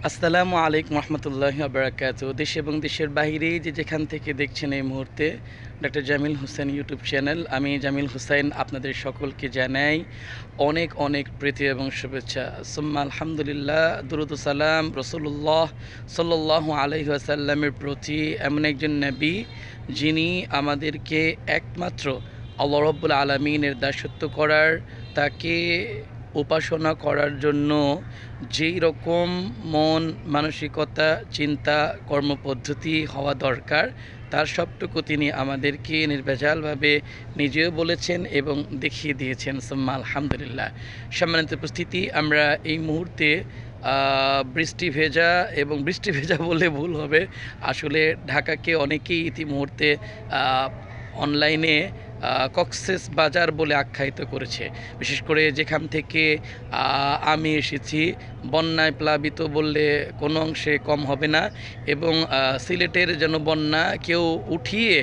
আসসালামু আলাইকুম রহমতুল্লাহি ওয়া বারাকাতুহু। দেশ এবং দেশের বাইরে যে যেখান থেকে দেখছেন এই মুহূর্তে doctor Jamil Hossain YouTube channel, আমি জামিল হোসেন আপনাদের সকলকে জানাই অনেক অনেক প্রীতি এবং শুভেচ্ছা। সুম্মা আলহামদুলিল্লাহ, দুরুদ ও সালাম রাসূলুল্লাহ সাল্লাল্লাহু আলাইহি ওয়াসাল্লামের প্রতি, এমন একজন নবী যিনি আমাদেরকে একমাত্র আল্লাহ রাব্বুল আলামিনের দাসত্ব করার, তাকে উপাসনা করার জন্য যেই রকম মন মানসিকতা, চিন্তা, কর্মপদ্ধতি হওয়া দরকার, তার সবটুকু তিনি আমাদেরকে নির্ভেজালভাবে নিজেও বলেছেন এবং দেখিয়ে দিয়েছেন। সুম্মা আলহামদুলিল্লাহ। সম্মানিত উপস্থিতি, আমরা এই মুহূর্তে বৃষ্টি ভেজা, এবং বৃষ্টি ভেজা বললে ভুল হবে, আসলে ঢাকাকে অনেকেই ইতিমুহূর্তে অনলাইনে কক্সেস বাজার বলে আখ্যায়িত করেছে। বিশেষ করে যেখান থেকে আমি এসেছি, বন্যায় প্লাবিত বললে কোনো অংশে কম হবে না। এবং সিলেটের যেন বন্যা কেউ উঠিয়ে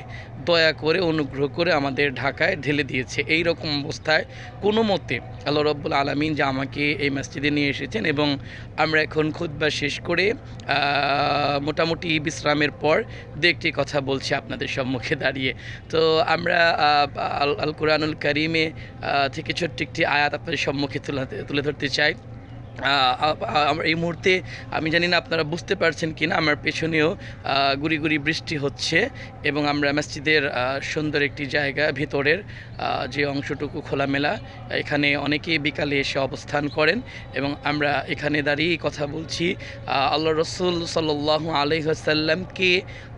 দয়া করে অনুগ্রহ করে আমাদের ঢাকায় ঢেলে দিয়েছে। এই রকম অবস্থায় কোনো মতে আল্লাহ রাব্বুল আলামিন যে আমাকে এই মসজিদে নিয়ে এসেছেন, এবং আমরা এখন খুতবা শেষ করে মোটামুটি বিশ্রামের পর দু একটি কথা বলছি আপনাদের সম্মুখে দাঁড়িয়ে। তো আমরা আল কোরআনুল কারিমে থেকে ছোট্ট একটি আয়াত আপনাদের সম্মুখে তুলে ধরতে চাই। আমার এই মুহূর্তে, আমি জানি না আপনারা বুঝতে পারছেন কি না, আমার পেছনেও গুড়ি গুড়ি বৃষ্টি হচ্ছে, এবং আমরা মসজিদের সুন্দর একটি জায়গা, ভেতরের যে অংশটুকু খোলামেলা, এখানে অনেকেই বিকালে এসে অবস্থান করেন, এবং আমরা এখানে দাঁড়িয়ে কথা বলছি। আল্লাহ রসুল সাল্লাল্লাহু আলাইহি ওয়াসাল্লামকে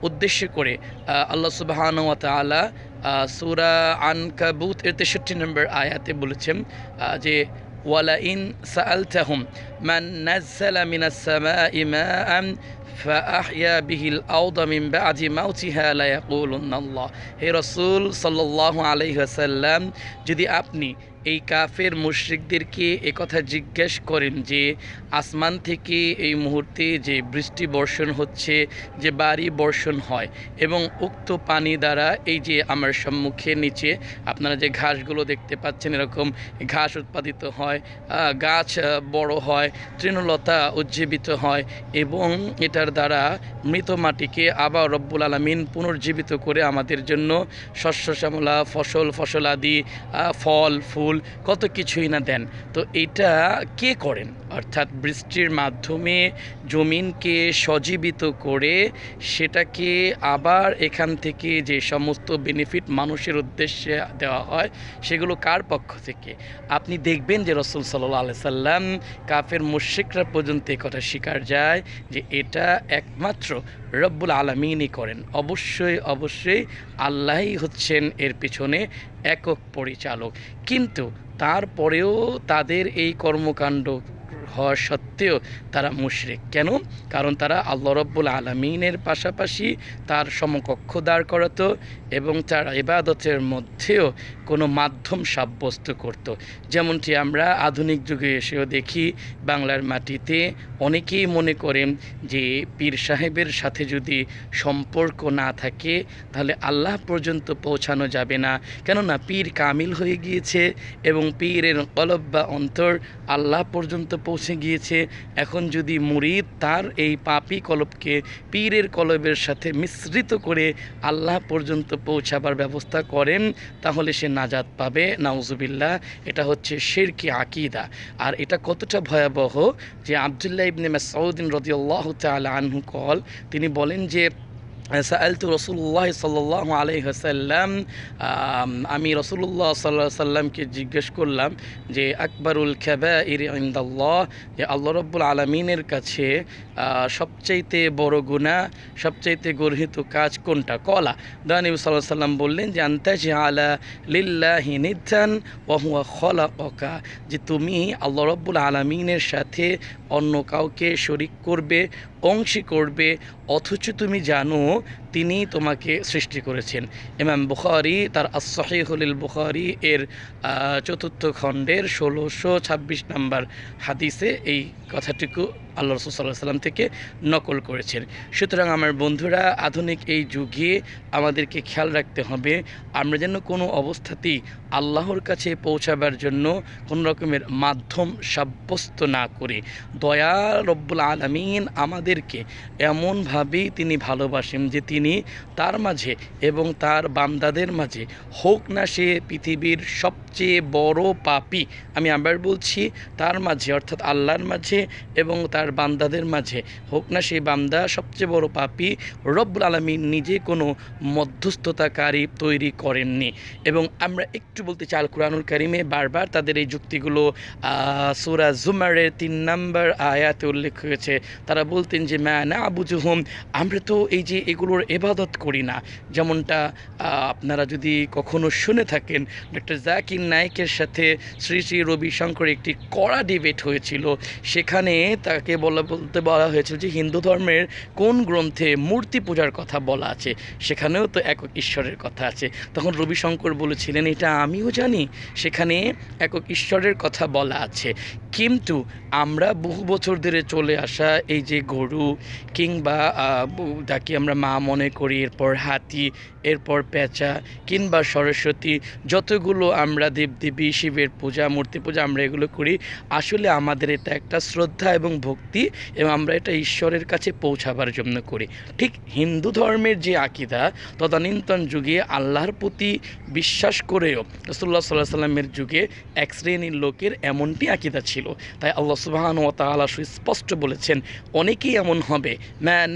উদ্দেশ্য করে আল্লাহ সুবহানাহু ওয়া তাআলা সূরা আনকাবুত এর 63 নম্বর আয়াতে বলেছেন যে ওয়ালাইন সাআলতাহুম মান নাজ্জালা মিনাস সামাই মাআন ফাআহইয়া বিহিল আরদা মিন বাদি মাউতিহা লায়াকুলুন্নাল্লাহ। হে রাসূল সাল্লাল্লাহু আলাইহি ওয়াসাল্লাম, যদি আপনি এই কাফের মুশরিকদেরকে একথা জিজ্ঞেস করেন যে আসমান থেকে এই মুহূর্তে যে বৃষ্টি বর্ষণ হচ্ছে, যে বাড়ি বর্ষণ হয়, এবং উক্ত পানি দ্বারা এই যে আমার সম্মুখে নিচে আপনারা যে ঘাসগুলো দেখতে পাচ্ছেন, এরকম ঘাস উৎপাদিত হয়, গাছ বড় হয়, তৃণলতা উজ্জীবিত হয়, এবং এটার দ্বারা মৃত মাটিকে আবার রব্বুল আলামিন পুনর্জীবিত করে আমাদের জন্য শস্য শ্যামলা ফসলাদি, ফল ফুল, কত কিছুই না দেন। তো এটা কে করেন? অর্থাৎ বৃষ্টির মাধ্যমে জমিনকে সজীবিত করে সেটাকে আবার এখান থেকে যে সমস্ত বেনিফিট মানুষের উদ্দেশ্যে দেওয়া হয়, সেগুলো কার পক্ষ থেকে? আপনি দেখবেন যে রাসূল সাল্লাল্লাহু আলাইহি সাল্লাম, কাফের মুশরিকরা পর্যন্ত এই কথা স্বীকার যায় যে এটা একমাত্র রব্বুল আলামিনই করেন। অবশ্যই অবশ্যই আল্লাহই হচ্ছেন এর পিছনে একক পরিচালক। কিন্তু তারপরেও তাদের এই কর্মকাণ্ড হওয়া সত্ত্বেও তারা মুশরিক। কেন? কারণ তারা আল্লাহ রাব্বুল আলামিনের পাশাপাশি তার সমকক্ষ দাঁড় করাতো, এবং তার ইবাদতের মধ্যেও কোনো মাধ্যম সাব্যস্ত করত। যেমনটি আমরা আধুনিক যুগে এসেও দেখি, বাংলার মাটিতে অনেকেই মনে করেন যে পীর সাহেবের সাথে যদি সম্পর্ক না থাকে তাহলে আল্লাহ পর্যন্ত পৌঁছানো যাবে না, কেননা পীর কামিল হয়ে গিয়েছে, এবং পীরের কলব বা অন্তর আল্লাহ পর্যন্ত পৌঁছে গিয়েছে। এখন যদি মুরিদ তার এই পাপী কলবকে পীরের কলবের সাথে মিশ্রিত করে আল্লাহ পর্যন্ত পৌঁছাবার ব্যবস্থা করেন, তাহলে সে নাজাত পাবে। নাউজুবিল্লাহ। এটা হচ্ছে শিরকি আকীদা। আর এটা কতটা ভয়াবহ যে আব্দুল্লাহ ইবনে মাসউদ রাদিয়াল্লাহু তাআলা আনহু তিনি বলেন যে সাআলতু রাসূলুল্লাহ সাল্লাল্লাহু আলাইহি ওয়াসাল্লাম, আমি রাসূলুল্লাহ সাল্লাল্লাহু আলাইহি ওয়াসাল্লামকে জিজ্ঞেস করলাম যে আকবারুল কাবাইর ইনদাল্লাহ, যে আল্লাহ রাব্বুল আলামিনের কাছে সবচাইতে বড় গুনাহ, সবচাইতে গর্হিত কাজ কোনটা? কলা, নবী সাল্লাল্লাহু আলাইহি ওয়াসাল্লাম বললেন যে আনতাজআলা লিল্লাহি নিদ্দান ওয়া হুয়া খালাকাকা, যে তুমি আল্লাহ রাব্বুল আলামিনের সাথে অন্য কাউকে শরীক করবে, অংশী করবে, অথচ তুমি জানো তিনিই তোমাকে সৃষ্টি করেছেন। ইমাম বুখারী তার আস-সহিহুল বুখারী এর ৪র্থ খণ্ডের ১৬২৬ নম্বর হাদিসে এই কথাটুকু আল্লাহ রাসূল সাল্লাল্লাহু আলাইহি ওয়াসাল্লাম থেকে নকল করেছেন। সুতরাং আমার বন্ধুরা, আধুনিক এই যুগে আমাদেরকে খেয়াল রাখতে হবে আমরা যেন কোনো অবস্থাতেই আল্লাহর কাছে পৌঁছাবার জন্য কোনো রকমের মাধ্যম সাব্যস্ত না করি। দয়া রব্বুল আলামিন আমাদেরকে এমনভাবেই তিনি ভালোবাসেন যে তিনি তার মাঝে এবং তার বান্দাদের মাঝে, হোক না সে পৃথিবীর সবচেয়ে বড় পাপী, আমি আবার বলছি, তার মাঝে অর্থাৎ আল্লাহর মাঝে এবং তার বান্দাদের মাঝে, হোক না সেই বান্দা সবচেয়ে বড় পাপী, রব্বুল আলামিন নিজে কোনো মধ্যস্থতাকারী তৈরি করেননি। এবং আমরা একটু বলতে চাই, আল কুরআনুল কারীমে বারবার তাদের এই যুক্তিগুলো সূরা জুমারের ৩ নম্বর আয়াতে উল্লেখ হয়েছে। তারা বলতেন যে মা না'বুদুহুম, আমরা তো এই যে এগুলোর ইবাদত করি না। যেমনটা আপনারা যদি কখনো শুনে থাকেন, ডক্টর জাকির নায়েকের সাথে শ্রী শ্রী রবিশঙ্কর একটি কড়া ডিবেট হয়েছিল। সেখানে তাকে বলতে বলা হয়েছিল যে হিন্দু ধর্মের কোন গ্রন্থে মূর্তি পূজার কথা বলা আছে, সেখানেও তো একক ঈশ্বরের কথা আছে। তখন রবিশঙ্কর বলেছিলেন এটা আমিও জানি, সেখানে একক ঈশ্বরের কথা বলা আছে, কিন্তু আমরা বহু বছর ধরে চলে আসা এই যে গরু কিংবা যাকে আমরা মা মনে করি, এরপর হাতি, এরপর পেঁচা কিংবা সরস্বতী, যতগুলো আমরা দেবদেবী, শিবের পূজা, মূর্তি পূজা আমরা এগুলো করি, আসলে আমাদের এটা একটা শ্রদ্ধা এবং ভক্তি, এবং আমরা এটা ঈশ্বরের কাছে পৌঁছাবার জন্য করি। ঠিক হিন্দু ধর্মের যে আকিদা, তদানীন্তন যুগে আল্লাহর প্রতি বিশ্বাস করেও রাসূলুল্লাহ সাল্লাল্লাহু আলাইহি ওয়াসাল্লামের যুগে এক শ্রেণীর লোকের এমনটি আকিদা ছিল। তাই আল্লাহ সুবহানাহু ওয়া তাআলা সুস্পষ্ট বলেছেন, অনেকেই এমন হবে, মান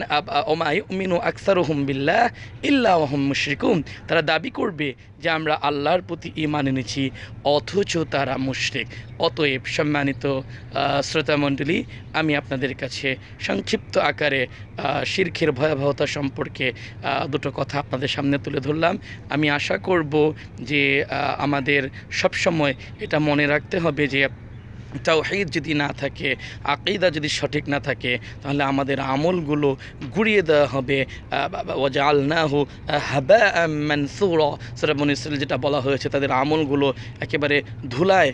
ওমা ইউমিনু আকসারুহুম বিল্লাহ ইল্লা ওয়া হুম মুশরিকুন, তারা দাবি করবে যে আমরা আল্লাহর প্রতি ঈমান এনেছি, অথচ তারা মুশরিক। অতএব সম্মানিত শ্রোতামণ্ডলী, আমি আপনাদের কাছে সংক্ষিপ্ত আকারে শিরকের ভয়াবহতা সম্পর্কে দুটো কথা আপনাদের সামনে তুলে ধরলাম। আমি আশা করব যে আমাদের সবসময় এটা মনে রাখতে হবে যে তাওহীদ যদি না থাকে, আকীদা যদি সঠিক না থাকে, তাহলে আমাদের আমলগুলো গুড়িয়ে দেওয়া হবে। ওয়াজআলনাহু হাবাআম মানসুরা, সূরা বনী ইসরাঈল যেটা বলা হয়েছে, তাদের আমলগুলো একেবারে ধুলায়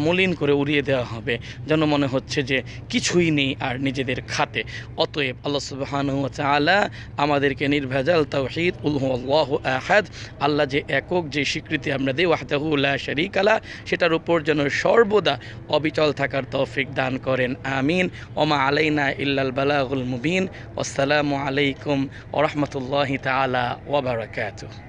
মলিন করে উড়িয়ে দেওয়া হবে, যেন মনে হচ্ছে যে কিছুই নেই আর নিজেদের খাতে। অতএব আল্লাহ সুবহানাহু ওয়া তাআলা আমাদেরকে নির্ভেজাল তাওহীদ, কুল হুয়াল্লাহু আহাদ, আল্লাহ যে একক, যে স্বীকৃতি আমরা দিই ওয়াহদাহু লা শারীকা লাহ, সেটার উপর যেন সর্বদা অবিচল থাকার তৌফিক দান করেন। আমিন। ওমা আলাইনা ইল্লাল বালাগুল মুবিন। আসসালামু আলাইকুম ওয়া রাহমাতুল্লাহি তাআলা ওয়া বারাকাতুহু।